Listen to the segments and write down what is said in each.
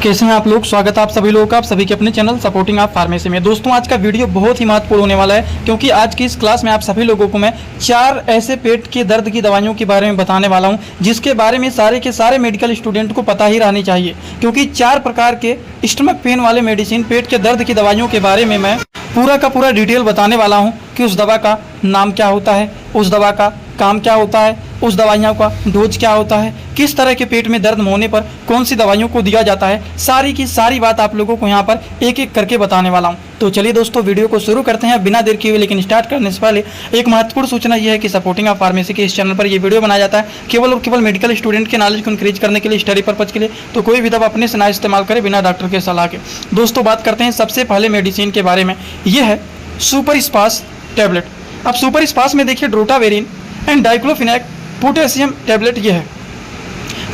कैसे हैं आप लोग। स्वागत है आप सभी लोगों का, आप सभी के अपने चैनल सपोर्टिंग आप फार्मेसी में। दोस्तों आज का वीडियो बहुत ही महत्वपूर्ण होने वाला है, क्योंकि आज की इस क्लास में आप सभी लोगों को मैं 4 ऐसे पेट के दर्द की दवाइयों के बारे में बताने वाला हूं, जिसके बारे में सारे के सारे मेडिकल स्टूडेंट को पता ही रहनी चाहिए। क्योंकि 4 प्रकार के स्टमक पेन वाले मेडिसिन, पेट के दर्द की दवाइयों के बारे में मैं पूरा का पूरा डिटेल बताने वाला हूँ कि उस दवा का नाम क्या होता है, उस दवा का काम क्या होता है, उस दवाइयों का डोज क्या होता है, किस तरह के पेट में दर्द होने पर कौन सी दवाइयों को दिया जाता है। सारी की सारी बात आप लोगों को यहाँ पर एक एक करके बताने वाला हूँ। तो चलिए दोस्तों वीडियो को शुरू करते हैं बिना देर किए हुए। लेकिन स्टार्ट करने से पहले एक महत्वपूर्ण सूचना यह है कि सपोर्टिंग ऑफ फार्मेसी के इस चैनल पर यह वीडियो बनाया जाता है केवल और केवल मेडिकल स्टूडेंट के नॉलेज को इंक्रीज करने के लिए, स्टडी पर्पज के लिए। तो कोई भी दवा अपने से ना इस्तेमाल करे बिना डॉक्टर के सलाह के। दोस्तों बात करते हैं सबसे पहले मेडिसिन के बारे में। यह है सुपर स्पास टैबलेट। अब सुपर स्पास में देखिए drotaverine and diclofenac potassium tablet. ये है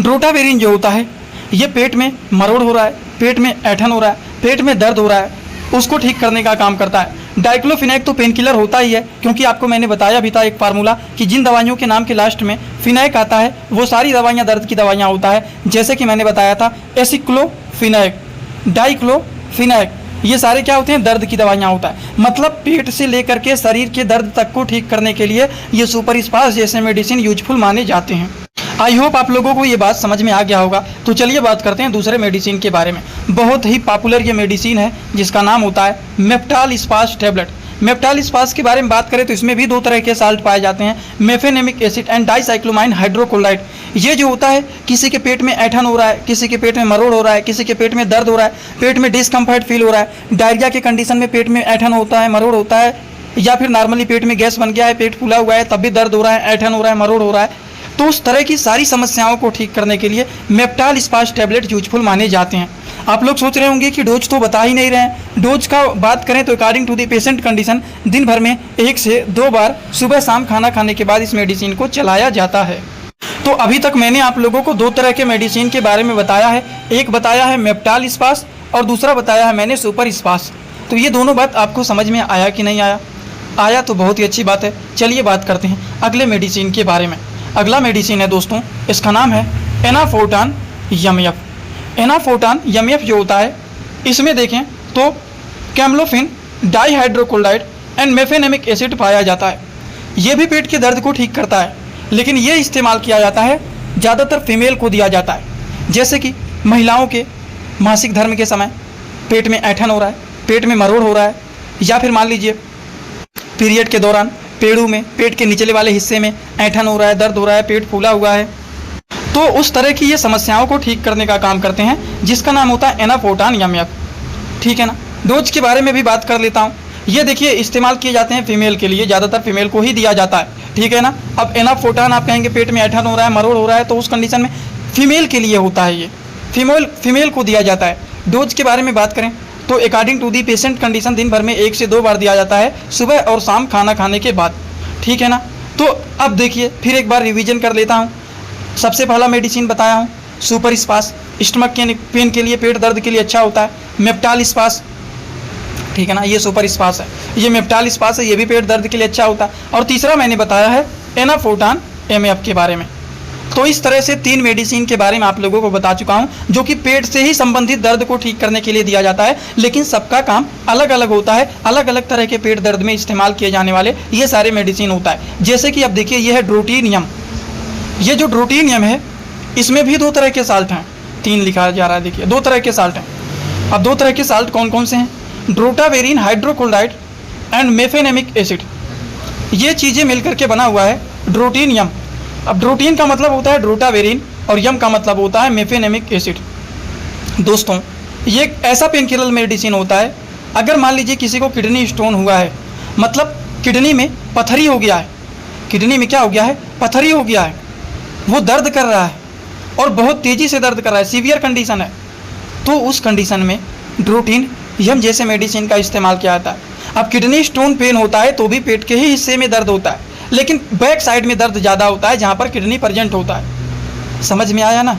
ड्रोटावेरिन जो होता है ये पेट में मरोड़ हो रहा है, पेट में ऐठन हो रहा है, पेट में दर्द हो रहा है, उसको ठीक करने का काम करता है। डाइक्लोफिनेक तो पेन किलर होता ही है, क्योंकि आपको मैंने बताया भी था एक फार्मूला कि जिन दवाइयों के नाम के लास्ट में फिनैक आता है वो सारी दवाइयाँ दर्द की दवाइयाँ होता है। जैसे कि मैंने बताया था एसिक्लोफिनेक, डाइक्लोफिनेक, ये सारे क्या होते हैं, दर्द की दवाइयाँ होता है। मतलब पेट से लेकर के शरीर के दर्द तक को ठीक करने के लिए ये सुपर स्पास जैसे मेडिसिन यूजफुल माने जाते हैं। आई होप आप लोगों को ये बात समझ में आ गया होगा। तो चलिए बात करते हैं दूसरे मेडिसिन के बारे में। बहुत ही पॉपुलर ये मेडिसिन है जिसका नाम होता है मेप्टाल स्पास टैबलेट। मेप्टाल स्पास के बारे में बात करें तो इसमें भी 2 तरह के साल्ट पाए जाते हैं, mefenamic acid and dicyclomine hydrochloride. ये जो होता है किसी के पेट में ऐठन हो रहा है, किसी के पेट में मरोड़ हो रहा है, किसी के पेट में दर्द हो रहा है, पेट में डिस्कम्फर्ट फील हो रहा है, डायरिया के कंडीशन में पेट में ऐठन होता है, मरोड़ होता है, या फिर नॉर्मली पेट में गैस बन गया है, पेट फूला हुआ है तब भी दर्द हो रहा है, ऐठन हो रहा है, मरोड़ हो रहा है, तो उस तरह की सारी समस्याओं को ठीक करने के लिए मेप्टाल स्पास टैबलेट यूजफुल माने जाते हैं। आप लोग सोच रहे होंगे कि डोज तो बता ही नहीं रहे हैं। डोज का बात करें तो according to the patient condition दिन भर में 1 से 2 बार सुबह शाम खाना खाने के बाद इस मेडिसिन को चलाया जाता है। तो अभी तक मैंने आप लोगों को 2 तरह के मेडिसिन के बारे में बताया है। एक बताया है मेप्टाल स्पास और दूसरा बताया है मैंने सुपर स्पास। तो ये दोनों बात आपको समझ में आया कि नहीं आया? आया तो बहुत ही अच्छी बात है। चलिए बात करते हैं अगले मेडिसिन के बारे में। अगला मेडिसिन है दोस्तों, इसका नाम है एनाफोर्टान एमएफ। एनाफोर्टान एमएफ जो होता है इसमें देखें तो कैमलोफिन, डाइहाइड्रोक्लोराइड एंड मेफेनेमिक एसिड पाया जाता है। ये भी पेट के दर्द को ठीक करता है, लेकिन ये इस्तेमाल किया जाता है ज़्यादातर फीमेल को दिया जाता है। जैसे कि महिलाओं के मासिक धर्म के समय पेट में ऐठन हो रहा है, पेट में मरोड़ हो रहा है, या फिर मान लीजिए पीरियड के दौरान पेड़ों में पेट के निचले वाले हिस्से में ऐठन हो रहा है, दर्द हो रहा है, पेट फूला हुआ है, तो उस तरह की ये समस्याओं को ठीक करने का काम करते हैं, जिसका नाम होता है एनाफोर्टान एमएफ। ठीक है ना। डोज के बारे में भी बात कर लेता हूँ। ये देखिए इस्तेमाल किए जाते हैं फीमेल के लिए, ज़्यादातर फीमेल को ही दिया जाता है। ठीक है ना। अब एनाफोर्टान आप कहेंगे पेट में ऐठन हो रहा है, मरोड़ हो रहा है, तो उस कंडीशन में फीमेल के लिए होता है, ये फीमेल को दिया जाता है। डोज के बारे में बात करें तो according to the patient condition दिन भर में 1 से 2 बार दिया जाता है, सुबह और शाम खाना खाने के बाद। ठीक है ना। तो अब देखिए फिर एक बार रिवीजन कर लेता हूँ। सबसे पहला मेडिसिन बताया हूँ सुपर स्पास, स्टमक के पेन के लिए, पेट दर्द के लिए अच्छा होता है। मेप्टाल स्पास, ठीक है ना, ये सुपर स्पास है। ये मेप्टाल स्पास है, ये भी पेट दर्द के लिए अच्छा होता है। और तीसरा मैंने बताया है एनाफोर्टान एमएफ के बारे में। तो इस तरह से 3 मेडिसिन के बारे में आप लोगों को बता चुका हूं, जो कि पेट से ही संबंधित दर्द को ठीक करने के लिए दिया जाता है, लेकिन सबका काम अलग अलग होता है। अलग अलग तरह के पेट दर्द में इस्तेमाल किए जाने वाले ये सारे मेडिसिन होता है। जैसे कि अब देखिए ये है ड्रोटिनियम। ये जो ड्रोटिनियम है इसमें भी 2 तरह के साल्ट हैं, 3 लिखा जा रहा है, देखिए 2 तरह के साल्ट हैं। अब 2 तरह के साल्ट कौन कौन से हैं? Drotaverine hydrochloride and mefenamic acid. ये चीज़ें मिलकर के बना हुआ है ड्रोटिनियम। अब ड्रोटीन का मतलब होता है ड्रोटावेरिन और यम का मतलब होता है मेफेनेमिक एसिड। दोस्तों ये एक ऐसा पेन किलर मेडिसिन होता है, अगर मान लीजिए किसी को किडनी स्टोन हुआ है, मतलब किडनी में पथरी हो गया है, किडनी में क्या हो गया है, पथरी हो गया है, वो दर्द कर रहा है और बहुत तेज़ी से दर्द कर रहा है, सीवियर कंडीशन है, तो उस कंडीशन में ड्रोटीन यम जैसे मेडिसिन का इस्तेमाल किया जाता है। अब किडनी स्टोन पेन होता है तो भी पेट के ही हिस्से में दर्द होता है, लेकिन बैक साइड में दर्द ज़्यादा होता है जहाँ पर किडनी प्रेजेंट होता है। समझ में आया ना?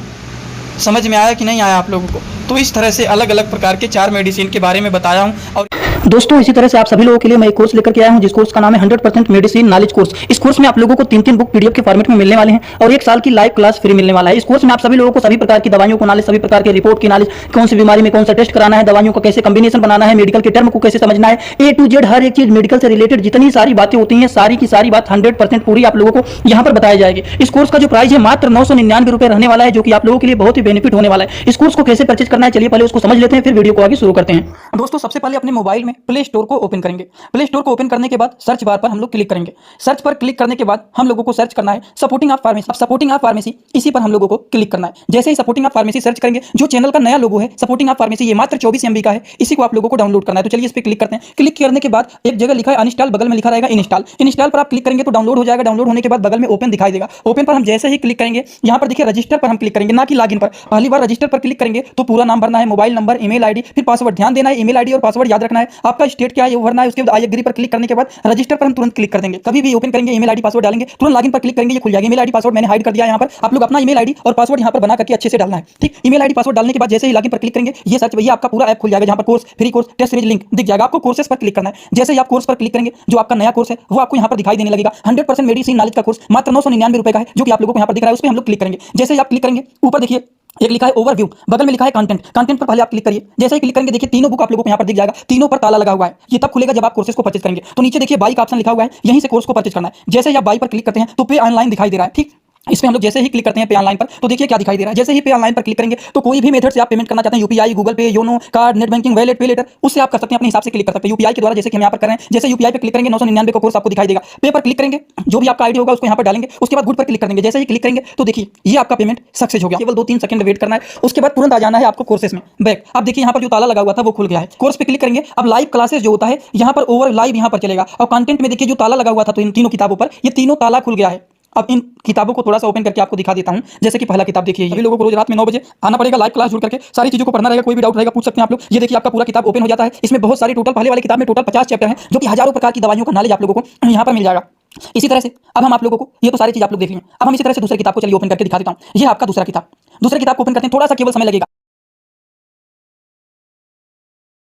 समझ में आया कि नहीं आया आप लोगों को? तो इस तरह से अलग अलग प्रकार के 4 मेडिसिन के बारे में बताया हूँ। और दोस्तों इसी तरह से आप सभी लोगों के लिए मैं एक कोर्स लेकर के आया हूं, जिस कोर्स का नाम है 100% मेडिसिन नॉलेज कोर्स। इस कोर्स में आप लोगों को 3 बुक पीडीएफ के फॉर्मेट में मिलने वाले हैं और 1 साल की लाइव क्लास फ्री मिलने वाला है। इस कोर्स में आप सभी लोगों को सभी प्रकार की दवाइयों को नॉलेज, सभी प्रकार के रिपोर्ट की नॉलेज, कौन सी बीमारी में कौन सा टेस्ट कराना है, दवाइयों का कैसे कॉम्बिनेशन बनाना है, मेडिकल के टर्म को कैसे समझना है, ए टू जेड हर एक चीज मेडिकल से रिलेटेड जितनी सारी बातें होती हैं, सारी की सारी बात 100% पूरी आप लोगों को यहाँ पर बताई जाएगी। इस कोर्स का जो प्राइस है मात्र 999 रुपए रहने वाला है, जो कि आप लोगों के लिए बहुत ही बेनिफिट होने वाला है। इस कोर्स को कैसे परचेज करना है, चलिए पहले उसको समझ लेते हैं, फिर वीडियो को आगे शुरू करते हैं। दोस्तों सबसे पहले अपने मोबाइल में प्ले स्टोर को ओपन करेंगे। प्ले स्टोर को ओपन करने के बाद सर्च बार पर हम लोग क्लिक करेंगे। सर्च पर क्लिक करने के बाद हम लोगों को सर्च करना है supporting of pharmacy. Supporting of pharmacy इसी पर हम लोगों को क्लिक करना है। जैसे ही सपोर्टिंग ऑफ फार्मेसी सर्च करेंगे, जो चैनल का नया लोगो है सपोर्टिंग ऑफ फार्मेसी, ये मात्र 24 MB का है, इसी को आप लोगों को डाउनलोड करना है। तो चलिए इस पर क्लिक करते हैं। क्लिक करने के बाद एक जगह लिखा है अनइंस्टॉल, बगल में लिखा रहेगा इंस्टॉल। इंस्टॉल पर आप क्लिक करेंगे तो डाउनलोड हो जाएगा। डाउनलोड होने के बाद बगल में ओपन दिखाई देगा। ओपन पर हम जैसे ही क्लिक करेंगे, यहाँ पर देखिए रजिस्टर पर हम क्लिक करेंगे, ना कि लॉगिन पर। पहली बार रजिस्टर पर क्लिक करेंगे तो पूरा नाम भरना है, मोबाइल नंबर, ईमेल आईडी, फिर पासवर्ड। ध्यान देना है ईमेल आईडी और पासवर्ड याद रखना है। आपका स्टेट क्या है वो भरना है। उसके बाद आई एग्री पर क्लिक करने के बाद रजिस्टर पर हम तुरंत क्लिक कर देंगे। कभी भी ओपन करेंगे, ईमेल आईडी पासवर्ड डालेंगे, तुरंत लॉगिन पर क्लिक करेंगे, ये खुल जाएगा। ईमेल आईडी पासवर्ड मैंने हाइड कर दिया है यहाँ पर। आप लोग अपना ईमेल आईडी और पासवर्ड यहाँ पर बना करके अच्छे से डालना है, ठीक। ईमेल आईडी पासवर्ड डालने के बाद जैसे ही लॉगिन पर क्लिक करेंगे, ये सर्च भैया आपका पूरा ऐप खुल जाएगा, जहाँ पर course, free course, test series link दिख जाएगा। आपको कोर्सेस पर क्लिक करना है। जैसे ही आप कोर्स पर क्लिक करेंगे, जो आपका नया कोर्स है वो आपको यहाँ पर दिखाई देने लगेगा। 100% मेडिसिन नॉलेज का कोर्स मात्र 999 रुपए का है, जो कि आप लोगों को यहाँ पर दिख रहा है। उस पर हम लोग क्लिक करेंगे। जैसे ही आप क्लिक करेंगे, ऊपर देखिए एक लिखा है ओवरव्यू, बगल में लिखा है कंटेंट। कंटेंट पर पहले आप क्लिक करिए। जैसे ही क्लिक करेंगे, देखिए तीनों बुक आप लोगों को यहाँ पर दिख जाएगा। तीनों पर ताला लगा हुआ है। ये तब खुलेगा जब आप कोर्सेज को परचेज करेंगे। तो नीचे देखिए बाई का ऑप्शन लिखा हुआ है, यहीं से कोर्स को परचेज करना है। जैसे ही आप बाई पर क्लिक करते हैं तो पे ऑनलाइन दिखाई दे रहा है, ठीक। इसमें हम लोग जैसे ही क्लिक करते हैं पे ऑनलाइन पर, तो देखिए क्या दिखाई दे रहा है। जैसे ही पे ऑनलाइन पर क्लिक करेंगे तो कोई भी मेथड से आप पेमेंट करना चाहते हैं, यूपीआई, गूगल पे, YONO, card, net banking, wallet, पे लेटर, उससे आप कर सकते हैं। अपने हिसाब से क्लिक कर सकते हैं यूपीआई के द्वारा, जैसे कि हम यहाँ पर कर रहे हैं। जैसे यूपीआई पे क्लिक करेंगे 999 का कोर्स आपको दिखाई देगा। पे पर क्लिक करेंगे, जो भी आपका आईडी होगा उसको यहाँ पर डालेंगे। उसके बाद गुड पर क्लिक कर देंगे। जैसे ही क्लिक करेंगे तो देखिए ये आपका पेमेंट सक्सेस हो गया। केवल 2-3 सेकंड वेट करना है। उसके बाद तुरंत आ जाना है आपको कोर्सेस में बैक। अब देखिए यहाँ पर जो ताला लगा हुआ था वो खुल गया है। कोर्स पे क्लिक करेंगे। अब लाइव क्लासेस जो होता है यहाँ पर ओवर लाइव यहाँ पर चलेगा। और कंटेंट में देखिए जो ताला लगा हुआ था तो इन तीनों किताबों पर, ये तीनों ताला खुल गया है। अब इन किताबों को थोड़ा सा ओपन करके आपको दिखा देता हूं। जैसे कि पहला किताब देखिए, सभी लोगों को रोज रात में 9 बजे आना पड़ेगा, लाइव क्लास जुड़ करके सारी चीजों को पढ़ना रहेगा। कोई भी डाउट रहेगा पूछ सकते हैं आप लोग। ये देखिए आपका पूरा किताब ओपन हो जाता है। इसमें बहुत सारी टोटल, पहले वाली किताब में टोटल 50 चैप्टर हैं, जो कि हजारों प्रकार की दवाइयों का नॉलेज आप लोगों को यहाँ पर मिल जाएगा। इसी तरह से अब हम आप लोगों को, ये तो सारी चीज आप लोग देख लें। अब हम इसी तरह से दूसरी किताब को चलिए ओपन करके दिखा देता हूँ। ये आपका दूसरा किताब। दूसरी किताब को ओपन करते हैं, थोड़ा सा केवल समय लगेगा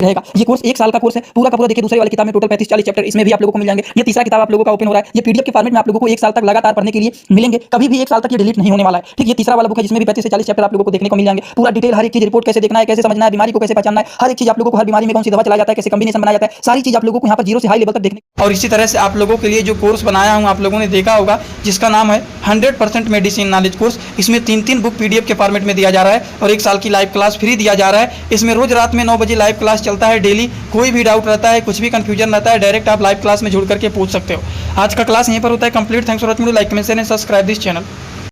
रहेगा। ये कोर्स 1 साल का कोर्स है पूरा का पूरा। देखिए दूसरे वाली किताब में टोटल 35-40 चैप्टर इसमें भी आप लोगों को मिल जाएंगे। ये तीसरा किताब आप लोगों का ओपन हो रहा है। ये पीडीएफ के फॉर्मेट में आप लोगों को 1 साल तक लगातार पढ़ने के लिए मिलेंगे। कभी भी 1 साल तक ये डिलीट नहीं होने वाला है, ठीक। ये तीसरा वाला बुक है जिसमें भी 35 से 40 चैप्टर आप लोगों को देखने को मिल जाएंगे। पूरा डिटेल हर एक चीज, रिपोर्ट कैसे देखना है, कैसे समझना है, बीमारी को कैसे पहचानना है, हर एक चीज आप लोगों को, हर बीमारी में कौन सी दवा चलाया जाता है, कैसे कॉम्बिनेशन बनाया जाता है, सारी चीज आप लोगों को यहाँ पर 0 से हाई लेवल तक देखने। और इसी तरह से आप लोगों के लिए जो कोर्स बनाया हूँ आप लोगों ने देखा होगा, जिसका नाम है 100% मेडिसिन नॉलेज कोर्स। इसमें 3 बुक पीडीएफ के फॉर्मेट में दिया जा रहा है और 1 साल की लाइव क्लास फ्री दिया जा रहा है। इसमें रोज रात में 9 बजे लाइव क्लास चलता है डेली। कोई भी डाउट रहता है, कुछ भी कंफ्यूजन रहता है, डायरेक्ट आप लाइव क्लास में जुड़ करके पूछ सकते हो। आज का क्लास यहीं पर होता है complete. Thanks for watching. Like, comment, share and subscribe this channel.